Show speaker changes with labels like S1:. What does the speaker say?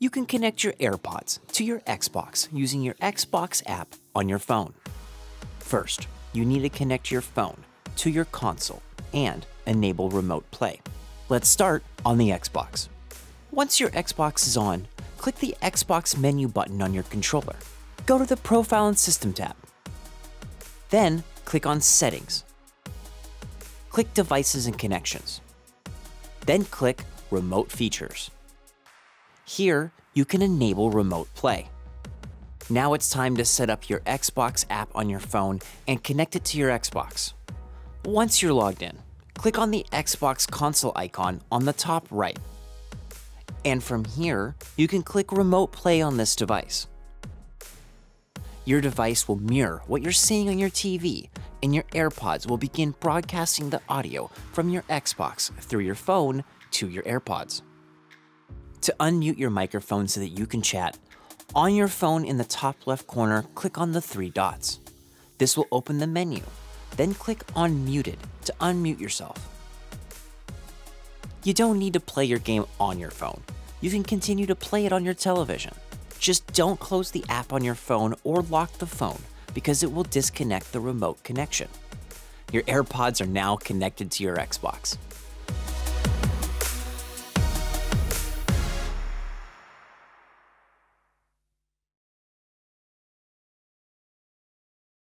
S1: You can connect your AirPods to your Xbox using your Xbox app on your phone. First, you need to connect your phone to your console and enable remote play. Let's start on the Xbox. Once your Xbox is on, click the Xbox menu button on your controller. Go to the Profile and System tab. Then, click on Settings. Click Devices and Connections. Then click Remote Features. Here, you can enable remote play. Now it's time to set up your Xbox app on your phone and connect it to your Xbox. Once you're logged in, click on the Xbox console icon on the top right. And from here, you can click Remote Play on this device. Your device will mirror what you're seeing on your TV, and your AirPods will begin broadcasting the audio from your Xbox through your phone to your AirPods. To unmute your microphone so that you can chat, on your phone in the top left corner, click on the three dots. This will open the menu. Then click on Muted to unmute yourself. You don't need to play your game on your phone. You can continue to play it on your television. Just don't close the app on your phone or lock the phone because it will disconnect the remote connection. Your AirPods are now connected to your Xbox.